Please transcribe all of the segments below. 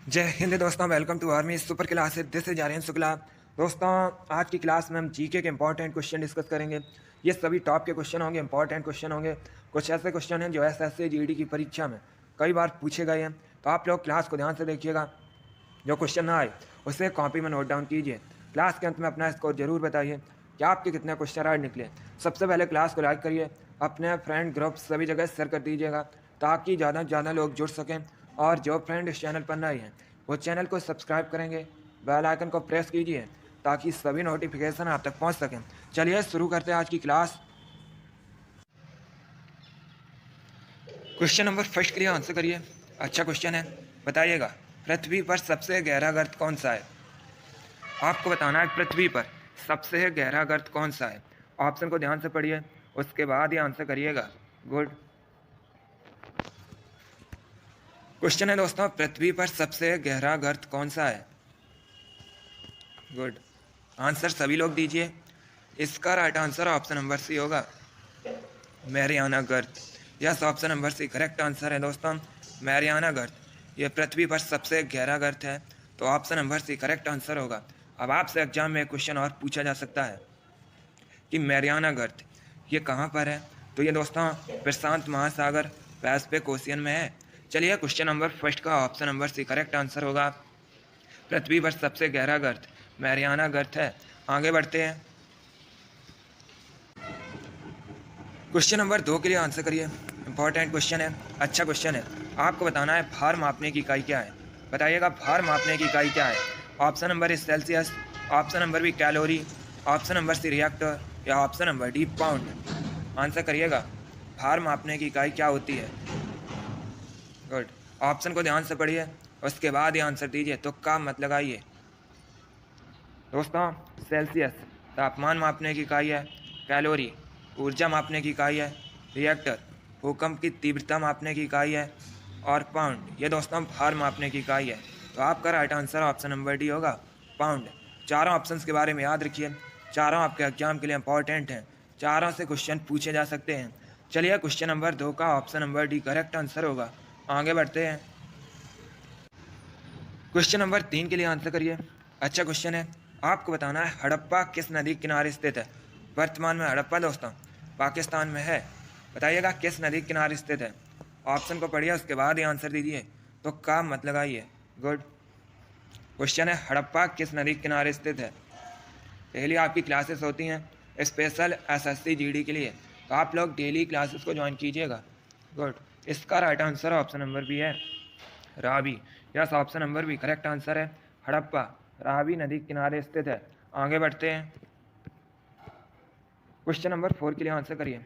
जय हिंद दोस्तों, welcome to army super class. This is Aryan Shukla. दोस्तों, आज की क्लास में हम जीके के इंपॉर्टेंट क्वेश्चन डिस्कस करेंगे। ये सभी टॉप के क्वेश्चन होंगे, इंपॉर्टेंट क्वेश्चन होंगे। कुछ ऐसे क्वेश्चन हैं जो एसएससी जीडी की परीक्षा में कई बार पूछे गए हैं, तो आप लोग क्लास को ध्यान से देखिएगा। जो क्वेश्चन ना आए उसे कॉपी में नोट डाउन कीजिए। क्लास के अंत में अपना स्कोर जरूर बताइए कि आपके कितने क्वेश्चन राइट निकले। सबसे पहले क्लास को लाइक करिए, अपने फ्रेंड ग्रुप सभी जगह शेयर कर दीजिएगा ताकि ज़्यादा से ज़्यादा लोग जुड़ सकें। और जो फ्रेंड इस चैनल पर नए हैं वो चैनल को सब्सक्राइब करेंगे, बेल आइकन को प्रेस कीजिए ताकि सभी नोटिफिकेशन आप तक पहुंच सकें। चलिए शुरू करते हैं आज की क्लास। क्वेश्चन नंबर फर्स्ट के लिए आंसर करिए। अच्छा क्वेश्चन है, बताइएगा पृथ्वी पर सबसे गहरा गर्त कौन सा है। आपको बताना है पृथ्वी पर सबसे गहरा गर्त कौन सा है। ऑप्शन को ध्यान से पढ़िए, उसके बाद ही आंसर करिएगा। गुड क्वेश्चन है दोस्तों, पृथ्वी पर सबसे गहरा गर्त कौन सा है। गुड आंसर सभी लोग दीजिए। इसका right answer option number C होगा, मैरियाना गर्त। Yes, option number C correct answer है दोस्तों, मैरियाना गर्त। ये पृथ्वी पर सबसे गहरा गर्त है, तो option number C correct answer होगा। अब आपसे एग्जाम में क्वेश्चन और पूछा जा सकता है कि मैरियाना गर्त ये कहाँ पर है। तो ये दोस्तों प्रशांत महासागर पैसिफिक ओशियन में है। चलिए क्वेश्चन नंबर फर्स्ट का option number C correct answer होगा, पृथ्वी पर सबसे गहरा गर्त मैरियाना गर्त है। आगे बढ़ते हैं, क्वेश्चन नंबर 2 के लिए आंसर करिए। इंपॉर्टेंट क्वेश्चन है, अच्छा क्वेश्चन है। आपको बताना है भार मापने की इकाई क्या है। बताइएगा भार मापने की इकाई क्या है। Option number A Celsius, option number B calorie, option number C reactor या option number D pound. Answer करिएगा, भार मापने की इकाई क्या होती है। गुड, ऑप्शन को ध्यान से पढ़िए, उसके बाद ही आंसर दीजिए। तुक्का मत लगाइए दोस्तों। सेल्सियस तापमान मापने की इकाई है, कैलोरी ऊर्जा मापने की इकाई है, रिएक्टर भूकंप की तीव्रता मापने की इकाई है, और पाउंड ये दोस्तों भार मापने की इकाई है। तो आपका right answer option number D होगा, पाउंड। चारों ऑप्शंस के बारे में याद रखिए, चारों आपके एग्जाम के लिए इंपॉर्टेंट हैं, चारों से क्वेश्चन पूछे जा सकते हैं। चलिए क्वेश्चन नंबर 2 का option number D correct answer होगा। आगे बढ़ते हैं, क्वेश्चन नंबर 3 के लिए आंसर करिए। अच्छा क्वेश्चन है, आपको बताना है हड़प्पा किस नदी के किनारे स्थित है। वर्तमान में हड़प्पा दोस्तों पाकिस्तान में है। बताइएगा किस नदी के किनारे स्थित है। ऑप्शन को पढ़िए, उसके बाद ही आंसर दीजिए, तो काम मत लगाइए। गुड क्वेश्चन है, हड़प्पा किस नदी के किनारे स्थित है। डेली आपकी क्लासेस होती हैं स्पेशल एसएससी जीडी के लिए, तो आप लोग डेली क्लासेस को ज्वाइन कीजिएगा। गुड, इसका right answer option number B है, Ravi. Yes, option number B correct answer है, हड़प्पा रावी नदी के किनारे स्थित है। आगे बढ़ते हैं, क्वेश्चन नंबर 4 के लिए आंसर करिए।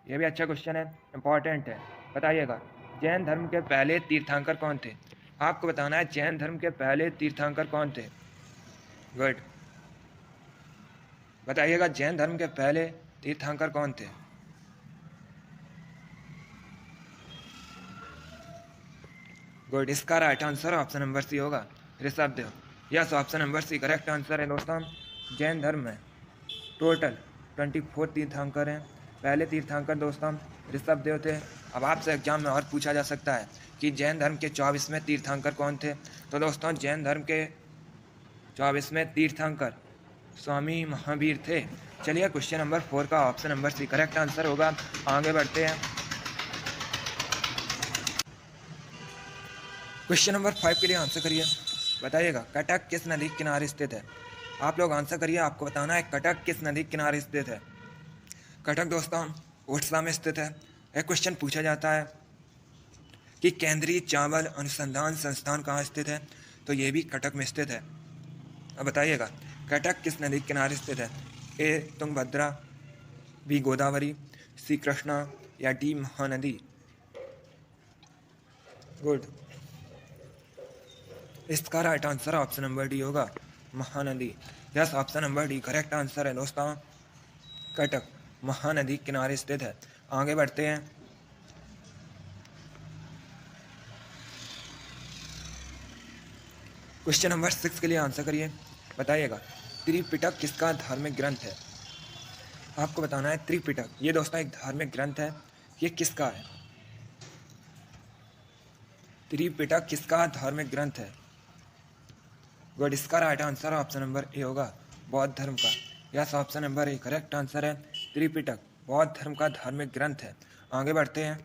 यह भी अच्छा क्वेश्चन है, इंपॉर्टेंट है। बताइएगा जैन धर्म के पहले तीर्थंकर कौन थे। आपको बताना है जैन धर्म के पहले तीर्थंकर कौन थे। गुड, बताइएगा जैन धर्म के पहले तीर्थंकर कौन थे। गुड, इसका right answer option number C होगा, Rishabhdev. Yes, option number C correct answer है दोस्तों। जैन धर्म में टोटल 24 तीर्थंकर हैं। पहले तीर्थंकर दोस्तों ऋषभदेव थे। अब आपसे एग्जाम में और पूछा जा सकता है कि जैन धर्म के 24वें तीर्थंकर कौन थे। तो दोस्तों जैन धर्म के 24वें तीर्थंकर स्वामी महावीर थे। चलिए क्वेश्चन नंबर 4 का option number C correct answer होगा। आगे बढ़ते हैं, क्वेश्चन नंबर 5 के लिए आंसर करिए। बताइएगा कटक किस नदी के किनारे स्थित है। आप लोग आंसर करिए, आपको बताना है कटक किस नदी के किनारे स्थित है। कटक दोस्तों ओडिशा में स्थित है। एक क्वेश्चन पूछा जाता है कि केंद्रीय चावल अनुसंधान संस्थान कहाँ स्थित है, तो ये भी कटक में स्थित है। अब बताइएगा कटक किस नदी के किनारे स्थित है। A Tungabhadra, B Godavari, C Krishna या डी महानदी। गुड, इसका right answer option number D होगा, Mahanadi. Yes, option number D correct answer है दोस्तों, कटक महानदी किनारे स्थित है। आगे बढ़ते हैं, क्वेश्चन नंबर 6 के लिए आंसर करिए। बताइएगा त्रिपिटक किसका धार्मिक ग्रंथ है। आपको बताना है त्रिपिटक ये दोस्तों एक धार्मिक ग्रंथ है, ये किसका है। त्रिपिटक किसका धार्मिक ग्रंथ है। गुड, इसका right answer option number A होगा, बौद्ध धर्म का। Yes, option number A correct answer है। त्रिपिटक बौद्ध धर्म का धार्मिक ग्रंथ है। आगे बढ़ते हैं,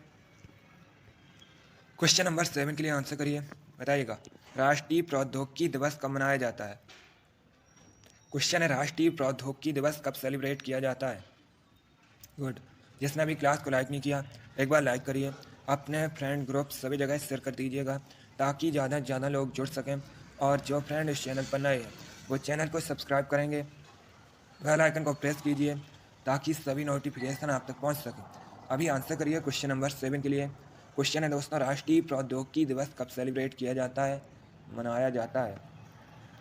क्वेश्चन नंबर 7 के लिए आंसर करिए, बताइएगा राष्ट्रीय प्रौद्योगिकी दिवस कब मनाया जाता है। क्वेश्चन है राष्ट्रीय प्रौद्योगिकी दिवस कब सेलिब्रेट किया जाता है। गुड, जिसने अभी क्लास को लाइक नहीं किया एक बार लाइक करिए, अपने फ्रेंड ग्रुप सभी जगह शेयर कर दीजिएगा ताकि ज़्यादा से ज़्यादा लोग जुड़ सकें। और जो फ्रेंड इस चैनल पर नए हैं वो चैनल को सब्सक्राइब करेंगे, बेल आइकन को प्रेस कीजिए ताकि सभी नोटिफिकेशन आप तक पहुंच सके। अभी आंसर करिए क्वेश्चन नंबर 7 के लिए। क्वेश्चन है दोस्तों, राष्ट्रीय प्रौद्योगिकी दिवस कब सेलिब्रेट किया जाता है, मनाया जाता है।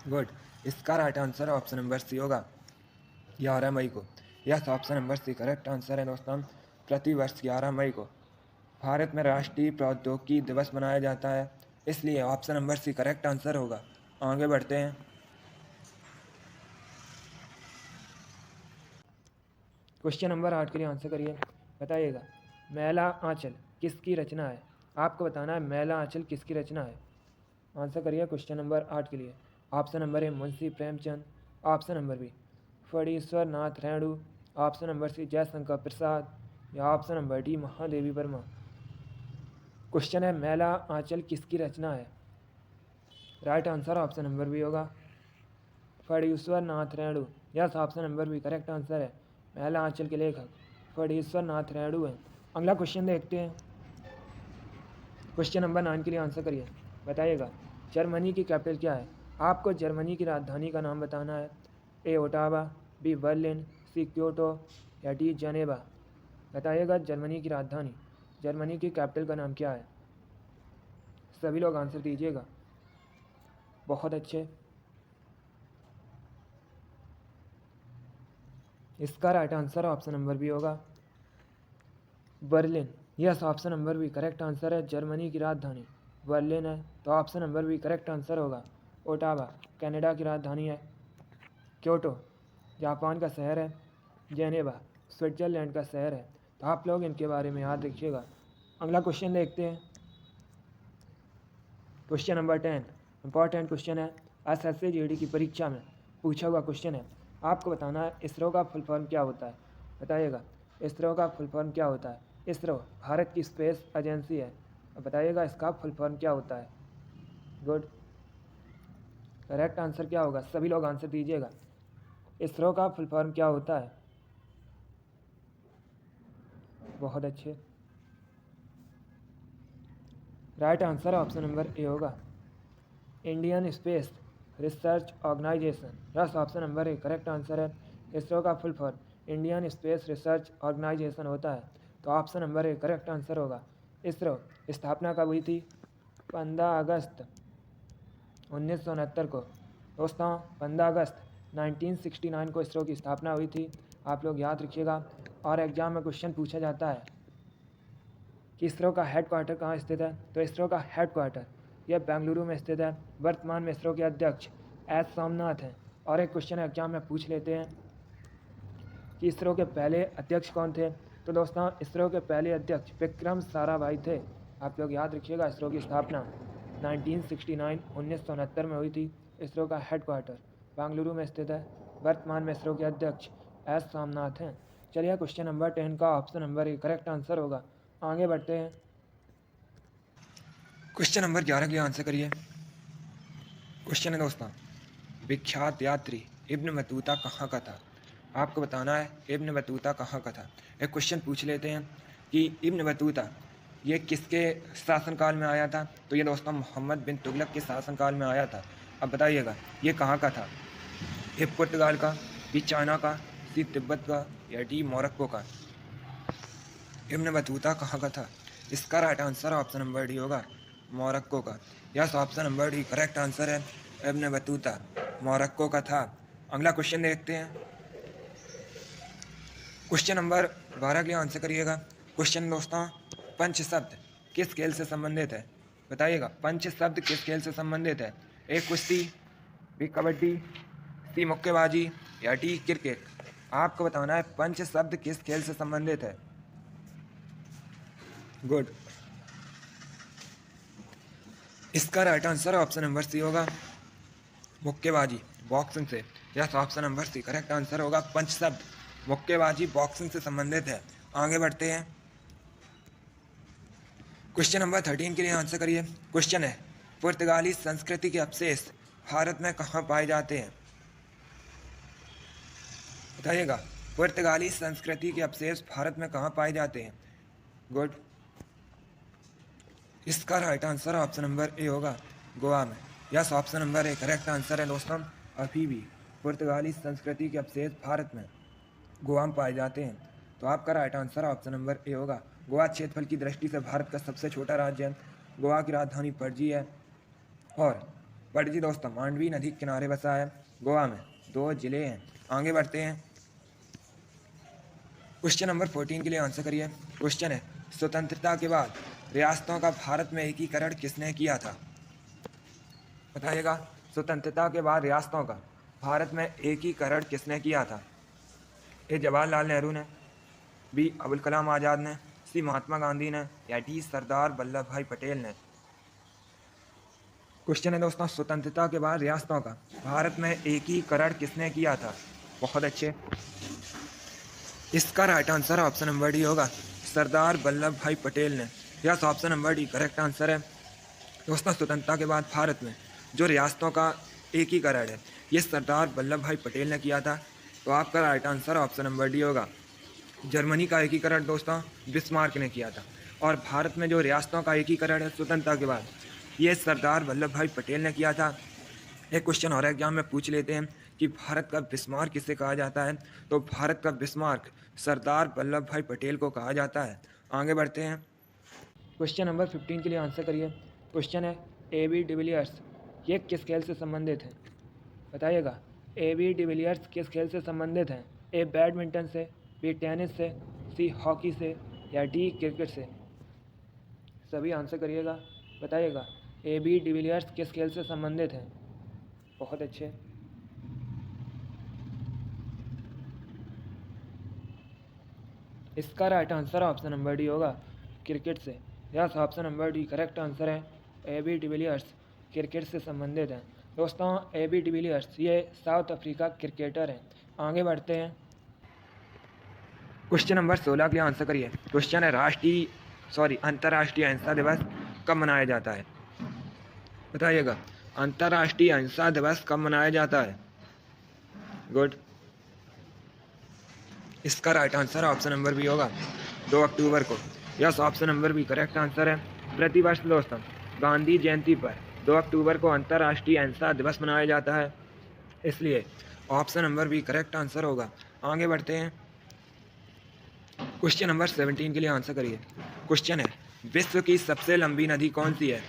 गुड, इसका right answer option number C होगा, 11 मई को। Yes, option number C correct answer है दोस्तों। प्रतिवर्ष 11 मई को भारत में राष्ट्रीय प्रौद्योगिकी दिवस मनाया जाता है, इसलिए option number C correct answer होगा। आगे बढ़ते हैं, क्वेश्चन नंबर 8 के लिए आंसर करिए, बताइएगा मैला आंचल किसकी रचना है। आपको बताना है मैला आंचल किसकी रचना है। आंसर करिए क्वेश्चन नंबर 8 के लिए। Option number A Munshi Premchand, option number B Phanishwar Nath Renu, option number C Jaishankar Prasad, या option number D Mahadevi Verma. Question है मैला आंचल किसकी रचना है। Right answer option number B होगा, Phanishwar Nath Renu. Yes, option number B correct answer है। मैला आंचल के लेखक फणीश्वर नाथ रेणु हैं। अगला क्वेश्चन देखते हैं, क्वेश्चन नंबर 9 के लिए आंसर करिए, बताइएगा जर्मनी की कैपिटल क्या है। आपको जर्मनी की राजधानी का नाम बताना है। ए ओटावा, बी बर्लिन, सी क्योटो, या डी जनेवा। बताइएगा जर्मनी की राजधानी, जर्मनी की कैपिटल का नाम क्या है। सभी लोग आंसर दीजिएगा, बहुत अच्छे। इसका right answer option number B होगा, Berlin. Yes, option number B correct answer है। जर्मनी की राजधानी बर्लिन है, तो option number B correct answer होगा। ओटावा कनाडा की राजधानी है, क्योटो जापान का शहर है, जेनेवा स्विट्जरलैंड का शहर है। तो आप लोग इनके बारे में याद रखिएगा। अगला क्वेश्चन देखते हैं, क्वेश्चन नंबर 10 इंपॉर्टेंट क्वेश्चन है, एसएससी जीडी की परीक्षा में पूछा हुआ क्वेश्चन है। आपको बताना है इसरो का फुल फॉर्म क्या होता है। बताइएगा इसरो का फुल फॉर्म क्या होता है। इसरो भारत की स्पेस एजेंसी है, अब बताइएगा इसका फुल फॉर्म क्या होता है। गुड, करेक्ट आंसर क्या होगा, सभी लोग आंसर दीजिएगा। इसरो का फुल फॉर्म क्या होता है। बहुत अच्छे, right answer option number A होगा, Indian Space Research Organisation. Yes, option number A correct answer है। इसरो का full form Indian Space Research Organisation होता है, तो option number A correct answer होगा। इसरो स्थापना कब हुई थी। 15 अगस्त 1969 को। दोस्तों 15 अगस्त 1969 को इसरो की स्थापना हुई थी, आप लोग याद रखिएगा। और एग्जाम में क्वेश्चन पूछा जाता है कि इसरो का हेड क्वार्टर कहाँ स्थित है, तो इसरो का हेड क्वार्टर यह बेंगलुरु में स्थित है। वर्तमान में इसरो के अध्यक्ष एस सोमनाथ हैं। और एक क्वेश्चन एग्जाम में पूछ लेते हैं कि इसरो के पहले अध्यक्ष कौन थे, तो दोस्तों इसरो के पहले अध्यक्ष विक्रम साराभाई थे। आप लोग याद रखिएगा इसरो की स्थापना 1969 में हुई थी। इसरो का हेड क्वार्टर बेंगलुरु में स्थित है। वर्तमान में इसरो के अध्यक्ष एस सोमनाथ हैं। चलिए क्वेश्चन नंबर 10 का option number A correct answer होगा। आगे बढ़ते हैं, क्वेश्चन नंबर 11 के लिए आंसर करिए। क्वेश्चन है दोस्तों, विख्यात यात्री इब्न बतूता कहाँ का था। आपको बताना है इब्न बतूता कहाँ का था। एक क्वेश्चन पूछ लेते हैं कि इब्न बतूता ये किसके शासनकाल में आया था, तो ये दोस्तों मोहम्मद बिन तुगलक के शासनकाल में आया था। अब बताइएगा ये कहाँ का था। ए पुर्तगाल का, बी चाइना का, सी तिब्बत का, या डी मोरक्को का। इब्न बतूता कहाँ का था, इसका right answer option number D होगा, मोरक्को का। Yes, option number D correct answer है। इब्न बतूता मोरक्को का था। अगला क्वेश्चन देखते हैं, क्वेश्चन नंबर 12 के लिए आंसर करिएगा। क्वेश्चन दोस्तों, पंच शब्द किस खेल से संबंधित है। बताइएगा पंच शब्द किस खेल से संबंधित है। ए कुश्ती, बी कबड्डी, सी मुक्केबाजी, या डी क्रिकेट। आपको बताना है पंच शब्द किस खेल से संबंधित है। गुड, इसका right answer option number C होगा, मुक्केबाजी बॉक्सिंग से। Yes, option number C correct answer होगा। पंच शब्द मुक्केबाजी बॉक्सिंग से संबंधित है। आगे बढ़ते हैं। क्वेश्चन नंबर 13 के लिए आंसर करिए। क्वेश्चन है, पुर्तगाली संस्कृति के अवशेष भारत में कहाँ पाए जाते हैं? बताइएगा, पुर्तगाली संस्कृति के अवशेष भारत में कहाँ पाए जाते हैं? गुड। इसका right answer option number A होगा, गोवा में। Yes, option number A correct answer है दोस्तों। अभी भी पुर्तगाली संस्कृति के अवशेष भारत में गोवा में पाए जाते हैं, तो आपका right answer option number A होगा। गोवा क्षेत्रफल की दृष्टि से भारत का सबसे छोटा राज्य है। गोवा की राजधानी पणजी है और पणजी दोस्तों मांडवी नदी के किनारे बसा है। गोवा में 2 जिले हैं। आगे बढ़ते हैं। क्वेश्चन नंबर 14 के लिए आंसर करिए। क्वेश्चन है, स्वतंत्रता के बाद रियासतों का भारत में एकीकरण किसने किया था? बताइएगा, स्वतंत्रता के बाद रियासतों का भारत में एकीकरण किसने किया था? ए जवाहरलाल नेहरू ने, बी अबुल कलाम आज़ाद ने, सी महात्मा गांधी ने, या डी सरदार वल्लभ भाई पटेल ने? क्वेश्चन है दोस्तों, स्वतंत्रता के बाद रियासतों का भारत में एकीकरण किसने किया था? बहुत अच्छे। इसका right answer option number D होगा, सरदार वल्लभ भाई पटेल ने। Yes, option number D correct answer है दोस्तों। स्वतंत्रता के बाद भारत में जो रियासतों का एकीकरण है, ये सरदार वल्लभ भाई पटेल ने किया था, तो आपका right answer option number D होगा। जर्मनी का एकीकरण दोस्तों बिस्मार्क ने किया था, और भारत में जो रियासतों का एकीकरण है स्वतंत्रता के बाद, ये सरदार वल्लभ भाई पटेल ने किया था। एक क्वेश्चन और एग्जाम में पूछ लेते हैं कि भारत का बिस्मार्क किसे कहा जाता है, तो भारत का बिस्मार्क सरदार वल्लभ भाई पटेल को कहा जाता है। आगे बढ़ते हैं। क्वेश्चन नंबर 15 के लिए आंसर करिए। क्वेश्चन है, ए.बी. डिविलियर्स ये किस खेल से संबंधित है? बताइएगा, ए.बी. डिविलियर्स किस खेल से संबंधित हैं? ए बैडमिंटन से, बी टेनिस से, सी हॉकी से, या डी क्रिकेट से? सभी आंसर करिएगा। बताइएगा, ए.बी. डिविलियर्स किस खेल से संबंधित हैं? बहुत अच्छे। इसका right answer option number D होगा, क्रिकेट से। Yes, option number D correct answer है। ए.बी. डिविलियर्स क्रिकेट से संबंधित हैं। दोस्तों, ए.बी. डिविलियर्स ये साउथ अफ्रीका क्रिकेटर हैं। आगे बढ़ते हैं। क्वेश्चन नंबर 16 के लिए आंसर करिए। क्वेश्चन है, अंतर्राष्ट्रीय अहिंसा दिवस कब मनाया जाता है? बताइएगा, अंतर्राष्ट्रीय अहिंसा दिवस कब मनाया जाता है? गुड। इसका right answer option number B होगा, 2 अक्टूबर को। Yes, option number B correct answer है। प्रतिवर्ष दोस्तों गांधी जयंती पर 2 अक्टूबर को अंतर्राष्ट्रीय अहिंसा दिवस मनाया जाता है, इसलिए option number B correct answer होगा। आगे बढ़ते हैं। क्वेश्चन नंबर 17 के लिए आंसर करिए। क्वेश्चन है, विश्व की सबसे लंबी नदी कौन सी है?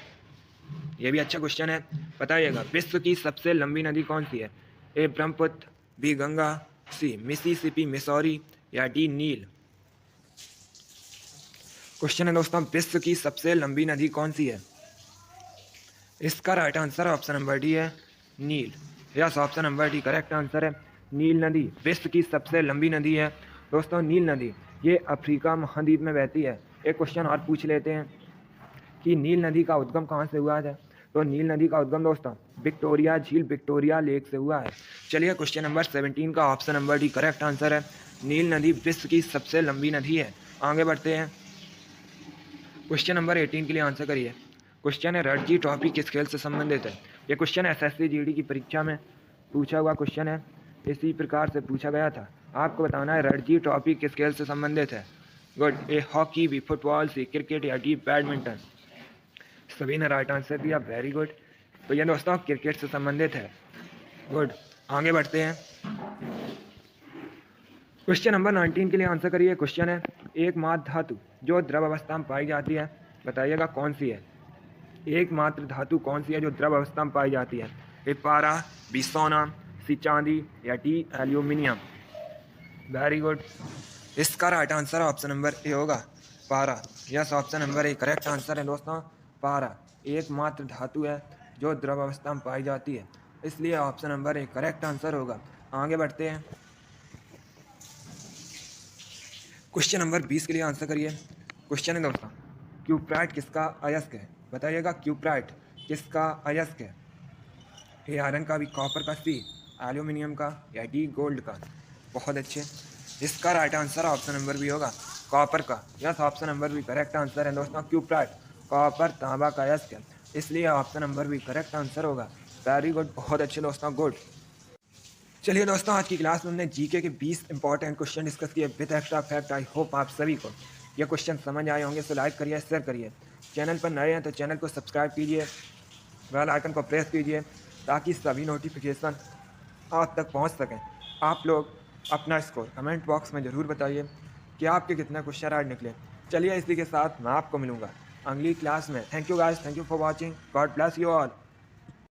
ये भी अच्छा क्वेश्चन है। बताइएगा, विश्व की सबसे लंबी नदी कौन सी है? ए ब्रह्मपुत्र, बी गंगा, सी मिसिसिपी मिसौरी, या डी नील? क्वेश्चन है दोस्तों, विश्व की सबसे लंबी नदी कौन सी है? इसका right answer option number D है, नील। Yes, option number D correct answer है। नील नदी विश्व की सबसे लंबी नदी है। दोस्तों, नील नदी ये अफ्रीका महाद्वीप में बहती है। एक क्वेश्चन और पूछ लेते हैं कि नील नदी का उद्गम कहाँ से हुआ है? तो नील नदी का उद्गम दोस्तों विक्टोरिया झील, विक्टोरिया लेक से हुआ है। चलिए, क्वेश्चन नंबर 17 का option number D correct answer है। नील नदी विश्व की सबसे लंबी नदी है। आगे बढ़ते हैं। क्वेश्चन नंबर 18 के लिए आंसर करिए। क्वेश्चन है, रणजी ट्रॉफी किस खेल से संबंधित है? ये क्वेश्चन एसएससी जीडी की परीक्षा में पूछा हुआ क्वेश्चन है, इसी प्रकार से पूछा गया था। आपको बताना है रणजी ट्रॉफी किस खेल से संबंधित है। Good. A hockey, B football, C cricket, या डी बैडमिंटन? सभी ने राइट आंसर दिया, वेरी गुड। तो ये दोस्तों क्रिकेट से संबंधित है। गुड। आगे बढ़ते हैं। क्वेश्चन नंबर 19 के लिए आंसर करिए। क्वेश्चन है, एकमात्र धातु जो द्रव अवस्था में पाई जाती है, बताइएगा कौन सी है? एकमात्र धातु कौन सी है जो द्रव अवस्था में पाई जाती है? ए पारा, बी सोना, सी चांदी, या डी एल्यूमिनियम? Very good. इसका right answer option number A होगा, पारा। Yes, option number A correct answer है दोस्तों, पारा एकमात्र धातु है जो द्रव अवस्था में पाई जाती है, इसलिए option number A correct answer होगा। आगे बढ़ते हैं। क्वेश्चन नंबर 20 के लिए आंसर करिए। क्वेश्चन है दोस्तों, क्यूप्राइट किसका अयस्क है? बताइएगा, क्यूप्राइट किसका अयस्क है? ए आयरन का, बी कॉपर का, सी एल्यूमिनियम का, या डी गोल्ड का। बहुत अच्छे। इसका right answer option number B होगा, कॉपर का। Yes, option number B correct answer है दोस्तों। क्यूप्राइट, कॉपर, तांबा का, यस, इसलिए option number B correct answer होगा। वेरी गुड, बहुत अच्छे दोस्तों, गुड। चलिए दोस्तों, आज की क्लास में हमने जीके के 20 इंपॉर्टेंट क्वेश्चन डिस्कस किए with extra fact. I hope आप सभी को ये क्वेश्चन समझ आए होंगे। सो लाइक करिए, शेयर करिए। चैनल पर नए हैं तो चैनल को सब्सक्राइब कीजिए, बेल आइकन को प्रेस कीजिए ताकि सभी नोटिफिकेशन आप तक पहुंच सकें। आप लोग अपना स्कोर कमेंट बॉक्स में ज़रूर बताइए कि आपके कितने क्वेश्चन आज निकले। चलिए, इसी के साथ मैं आपको मिलूंगा अगली क्लास में। Thank you guys, thank you for watching. God bless you all.